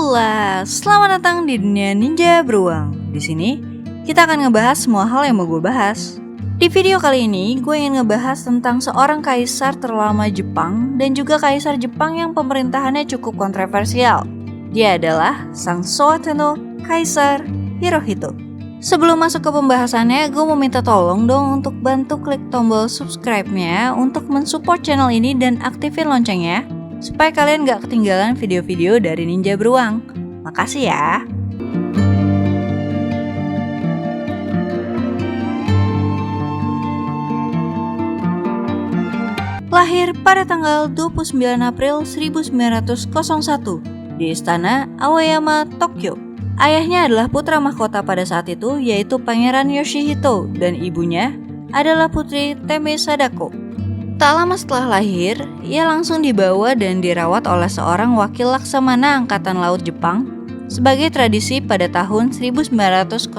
Hola, selamat datang di dunia ninja beruang. Di sini kita akan ngebahas semua hal yang mau gue bahas. Di video kali ini gue ingin ngebahas tentang seorang kaisar terlama Jepang dan juga kaisar Jepang yang pemerintahannya cukup kontroversial. Dia adalah sang Showa Kaisar Hirohito. Sebelum masuk ke pembahasannya, gue mau minta tolong dong untuk bantu klik tombol subscribe-nya untuk mensupport channel ini dan aktifin loncengnya supaya kalian gak ketinggalan video-video dari Ninja Beruang. Makasih ya. Lahir pada tanggal 29 April 1901 di Istana Aoyama, Tokyo. Ayahnya adalah putra mahkota pada saat itu, yaitu Pangeran Yoshihito, dan ibunya adalah Putri Teme Sadako. Tak lama setelah lahir, ia langsung dibawa dan dirawat oleh seorang wakil laksamana Angkatan Laut Jepang sebagai tradisi pada tahun 1904.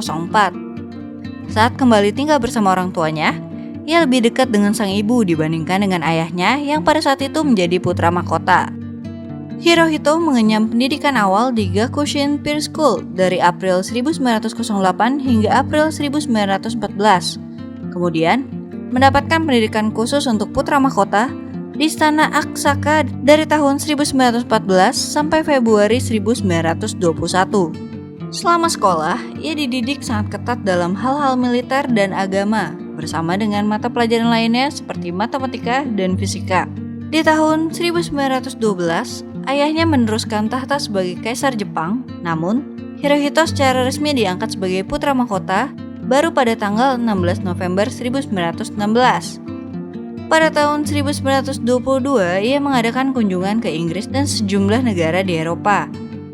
Saat kembali tinggal bersama orang tuanya, ia lebih dekat dengan sang ibu dibandingkan dengan ayahnya yang pada saat itu menjadi putra mahkota. Hirohito mengenyam pendidikan awal di Gakushin Peer School dari April 1908 hingga April 1914. Kemudian, mendapatkan pendidikan khusus untuk putra mahkota di Istana Akasaka dari tahun 1914 sampai Februari 1921. Selama sekolah, ia dididik sangat ketat dalam hal-hal militer dan agama, bersama dengan mata pelajaran lainnya seperti matematika dan fisika. Di tahun 1912, ayahnya meneruskan tahta sebagai kaisar Jepang, namun Hirohito secara resmi diangkat sebagai putra mahkota baru pada tanggal 16 November 1916. Pada tahun 1922, ia mengadakan kunjungan ke Inggris dan sejumlah negara di Eropa.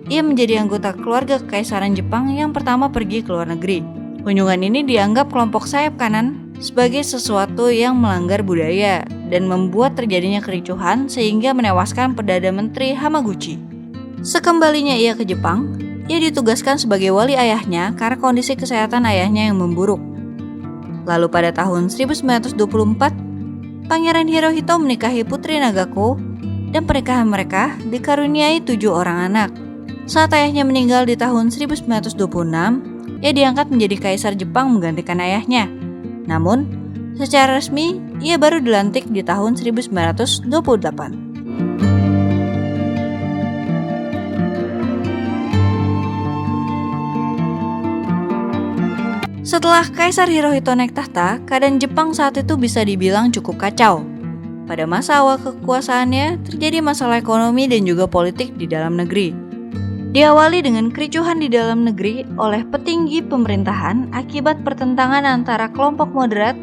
Ia menjadi anggota keluarga kekaisaran Jepang yang pertama pergi ke luar negeri. Kunjungan ini dianggap kelompok sayap kanan sebagai sesuatu yang melanggar budaya dan membuat terjadinya kericuhan sehingga menewaskan Perdana Menteri Hamaguchi. Sekembalinya ia ke Jepang, ia ditugaskan sebagai wali ayahnya karena kondisi kesehatan ayahnya yang memburuk. Lalu pada tahun 1924, Pangeran Hirohito menikahi Putri Nagako dan pernikahan mereka dikaruniai 7 orang anak. Saat ayahnya meninggal di tahun 1926, ia diangkat menjadi kaisar Jepang menggantikan ayahnya. Namun, secara resmi ia baru dilantik di tahun 1928. Setelah Kaisar Hirohito naik tahta, keadaan Jepang saat itu bisa dibilang cukup kacau. Pada masa awal kekuasaannya, terjadi masalah ekonomi dan juga politik di dalam negeri. Diawali dengan kericuhan di dalam negeri oleh petinggi pemerintahan akibat pertentangan antara kelompok moderat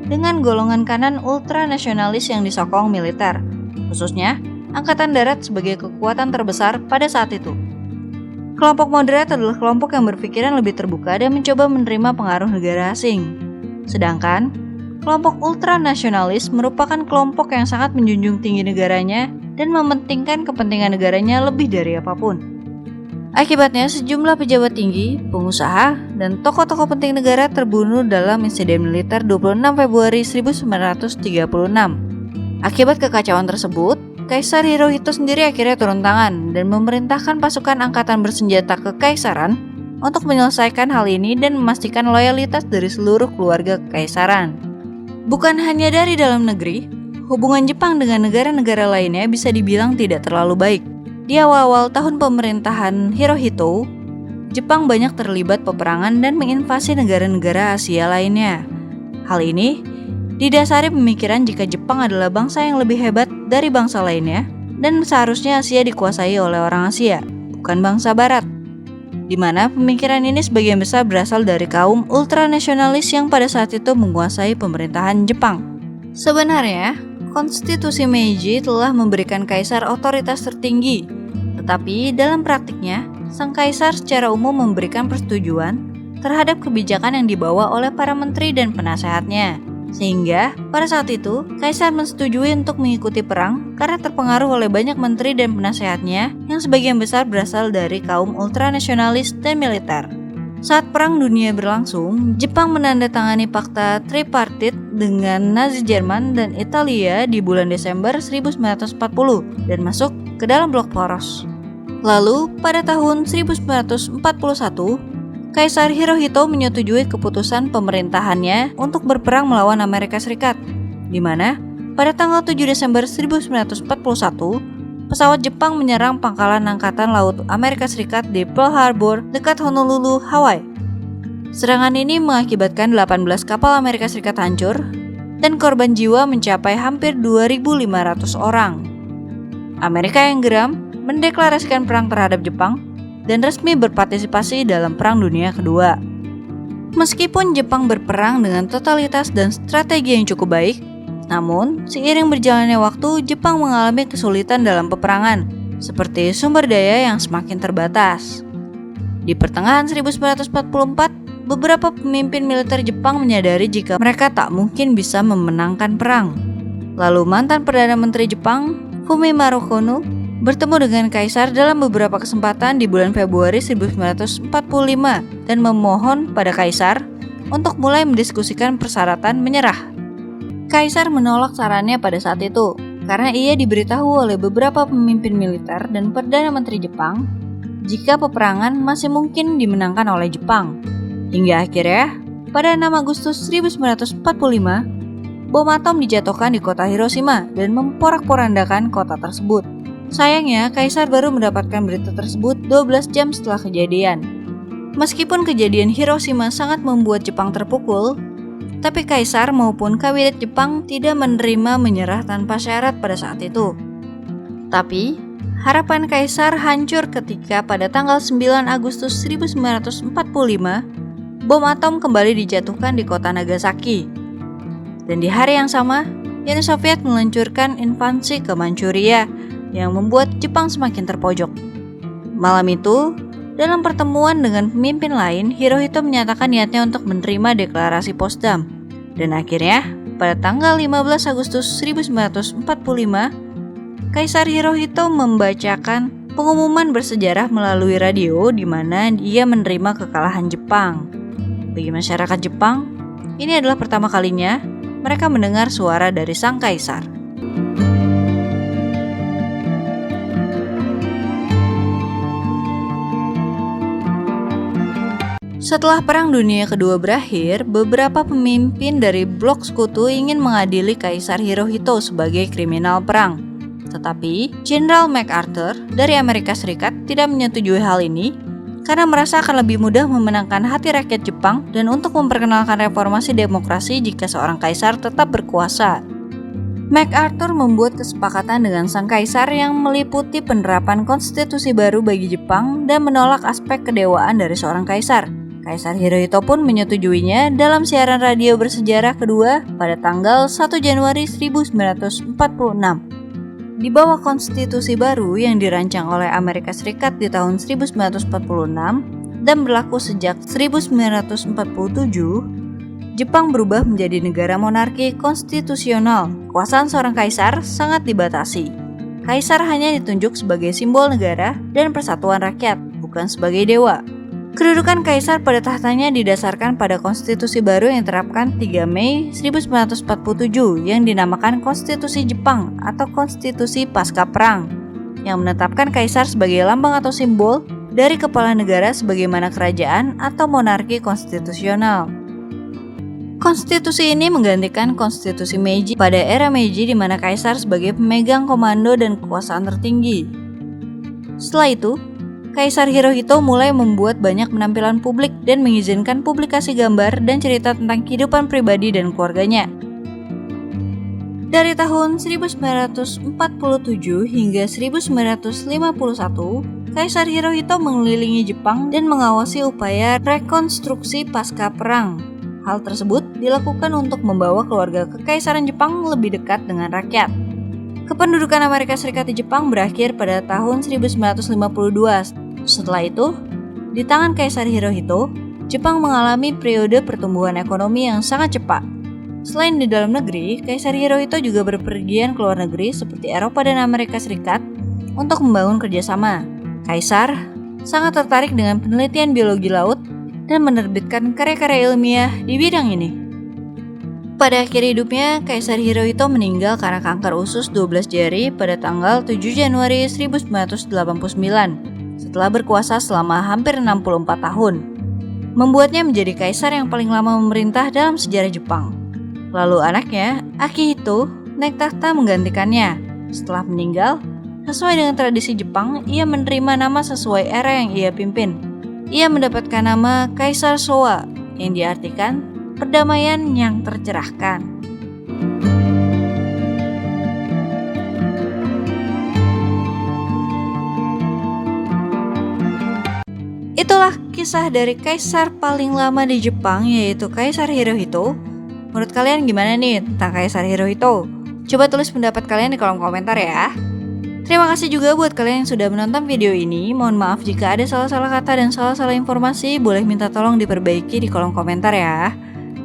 dengan golongan kanan ultranasionalis yang disokong militer, khususnya Angkatan Darat sebagai kekuatan terbesar pada saat itu. Kelompok moderat adalah kelompok yang berpikiran lebih terbuka dan mencoba menerima pengaruh negara asing. Sedangkan, kelompok ultranasionalis merupakan kelompok yang sangat menjunjung tinggi negaranya dan mementingkan kepentingan negaranya lebih dari apapun. Akibatnya, sejumlah pejabat tinggi, pengusaha, dan tokoh-tokoh penting negara terbunuh dalam insiden militer 26 Februari 1936. Akibat kekacauan tersebut, Kaisar Hirohito sendiri akhirnya turun tangan dan memerintahkan pasukan angkatan bersenjata kekaisaran untuk menyelesaikan hal ini dan memastikan loyalitas dari seluruh keluarga kekaisaran. Bukan hanya dari dalam negeri, hubungan Jepang dengan negara-negara lainnya bisa dibilang tidak terlalu baik. Di awal-awal tahun pemerintahan Hirohito, Jepang banyak terlibat peperangan dan menginvasi negara-negara Asia lainnya. Hal ini didasari pemikiran jika Jepang adalah bangsa yang lebih hebat dari bangsa lainnya dan seharusnya Asia dikuasai oleh orang Asia, bukan bangsa Barat. Di mana pemikiran ini sebagian besar berasal dari kaum ultranasionalis yang pada saat itu menguasai pemerintahan Jepang. Sebenarnya, konstitusi Meiji telah memberikan kaisar otoritas tertinggi, tetapi dalam praktiknya, sang kaisar secara umum memberikan persetujuan terhadap kebijakan yang dibawa oleh para menteri dan penasehatnya. Sehingga pada saat itu Kaisar menyetujui untuk mengikuti perang karena terpengaruh oleh banyak menteri dan penasehatnya yang sebagian besar berasal dari kaum ultranasionalis dan militer. Saat Perang Dunia berlangsung, Jepang menandatangani Fakta Tripartite dengan Nazi Jerman dan Italia di bulan Desember 1940 dan masuk ke dalam blok poros. Lalu, pada tahun 1941, Kaisar Hirohito menyetujui keputusan pemerintahannya untuk berperang melawan Amerika Serikat, di mana pada tanggal 7 Desember 1941, pesawat Jepang menyerang pangkalan Angkatan Laut Amerika Serikat di Pearl Harbor dekat Honolulu, Hawaii. Serangan ini mengakibatkan 18 kapal Amerika Serikat hancur dan korban jiwa mencapai hampir 2.500 orang. Amerika yang geram mendeklarasikan perang terhadap Jepang dan resmi berpartisipasi dalam Perang Dunia Kedua. Meskipun Jepang berperang dengan totalitas dan strategi yang cukup baik, namun, seiring berjalannya waktu, Jepang mengalami kesulitan dalam peperangan, seperti sumber daya yang semakin terbatas. Di pertengahan 1944, beberapa pemimpin militer Jepang menyadari jika mereka tak mungkin bisa memenangkan perang. Lalu mantan Perdana Menteri Jepang, Fumimaro Kono, bertemu dengan Kaisar dalam beberapa kesempatan di bulan Februari 1945 dan memohon pada Kaisar untuk mulai mendiskusikan persyaratan menyerah. Kaisar menolak sarannya pada saat itu karena ia diberitahu oleh beberapa pemimpin militer dan Perdana Menteri Jepang jika peperangan masih mungkin dimenangkan oleh Jepang. Hingga akhirnya, pada 6 Agustus 1945, bom atom dijatuhkan di kota Hiroshima dan memporak-porandakan kota tersebut. Sayangnya, Kaisar baru mendapatkan berita tersebut 12 jam setelah kejadian. Meskipun kejadian Hiroshima sangat membuat Jepang terpukul, tapi Kaisar maupun kabinet Jepang tidak menerima menyerah tanpa syarat pada saat itu. Tapi, harapan Kaisar hancur ketika pada tanggal 9 Agustus 1945, bom atom kembali dijatuhkan di kota Nagasaki. Dan di hari yang sama, Uni Soviet meluncurkan invasi ke Manchuria yang membuat Jepang semakin terpojok. Malam itu, dalam pertemuan dengan pemimpin lain, Hirohito menyatakan niatnya untuk menerima deklarasi Potsdam. Dan akhirnya, pada tanggal 15 Agustus 1945, Kaisar Hirohito membacakan pengumuman bersejarah melalui radio di mana ia menerima kekalahan Jepang. Bagi masyarakat Jepang, ini adalah pertama kalinya mereka mendengar suara dari sang kaisar. Setelah Perang Dunia Kedua berakhir, beberapa pemimpin dari blok sekutu ingin mengadili Kaisar Hirohito sebagai kriminal perang. Tetapi, Jenderal MacArthur dari Amerika Serikat tidak menyetujui hal ini karena merasa akan lebih mudah memenangkan hati rakyat Jepang dan untuk memperkenalkan reformasi demokrasi jika seorang kaisar tetap berkuasa. MacArthur membuat kesepakatan dengan sang kaisar yang meliputi penerapan konstitusi baru bagi Jepang dan menolak aspek kedewaan dari seorang kaisar. Kaisar Hirohito pun menyetujuinya dalam siaran radio bersejarah kedua pada tanggal 1 Januari 1946. Di bawah konstitusi baru yang dirancang oleh Amerika Serikat di tahun 1946 dan berlaku sejak 1947, Jepang berubah menjadi negara monarki konstitusional. Kekuasaan seorang kaisar sangat dibatasi. Kaisar hanya ditunjuk sebagai simbol negara dan persatuan rakyat, bukan sebagai dewa. Kedudukan kaisar pada tahtanya didasarkan pada konstitusi baru yang diterapkan 3 Mei 1947 yang dinamakan Konstitusi Jepang atau Konstitusi Pasca Perang, yang menetapkan kaisar sebagai lambang atau simbol dari kepala negara sebagaimana kerajaan atau monarki konstitusional. Konstitusi ini menggantikan konstitusi Meiji pada era Meiji di mana kaisar sebagai pemegang komando dan kekuasaan tertinggi. Setelah itu, Kaisar Hirohito mulai membuat banyak penampilan publik dan mengizinkan publikasi gambar dan cerita tentang kehidupan pribadi dan keluarganya. Dari tahun 1947 hingga 1951, Kaisar Hirohito mengelilingi Jepang dan mengawasi upaya rekonstruksi pasca perang. Hal tersebut dilakukan untuk membawa keluarga kekaisaran Jepang lebih dekat dengan rakyat. Kependudukan Amerika Serikat di Jepang berakhir pada tahun 1952. Setelah itu, di tangan Kaisar Hirohito, Jepang mengalami periode pertumbuhan ekonomi yang sangat cepat. Selain di dalam negeri, Kaisar Hirohito juga berpergian ke luar negeri seperti Eropa dan Amerika Serikat untuk membangun kerjasama. Kaisar sangat tertarik dengan penelitian biologi laut dan menerbitkan karya-karya ilmiah di bidang ini. Pada akhir hidupnya, Kaisar Hirohito meninggal karena kanker usus 12 jari pada tanggal 7 Januari 1989 setelah berkuasa selama hampir 64 tahun. Membuatnya menjadi kaisar yang paling lama memerintah dalam sejarah Jepang. Lalu anaknya, Akihito, naik takhta menggantikannya. Setelah meninggal, sesuai dengan tradisi Jepang, ia menerima nama sesuai era yang ia pimpin. Ia mendapatkan nama Kaisar Showa, yang diartikan perdamaian yang tercerahkan. Itulah kisah dari kaisar paling lama di Jepang, yaitu Kaisar Hirohito. Menurut kalian gimana nih tentang Kaisar Hirohito? Coba tulis pendapat kalian di kolom komentar ya. Terima kasih juga buat kalian yang sudah menonton video ini. Mohon maaf jika ada salah-salah kata dan salah-salah informasi. Boleh minta tolong diperbaiki di kolom komentar ya.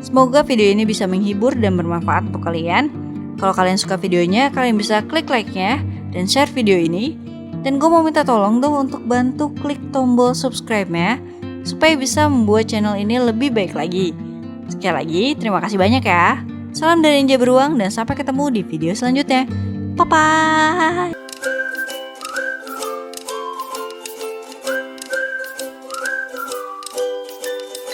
Semoga video ini bisa menghibur dan bermanfaat untuk kalian. Kalau kalian suka videonya, kalian bisa klik like-nya dan share video ini. Dan gue mau minta tolong dong untuk bantu klik tombol subscribe-nya supaya bisa membuat channel ini lebih baik lagi. Sekali lagi, terima kasih banyak ya. Salam dari Ninja Beruang dan sampai ketemu di video selanjutnya. Bye-bye!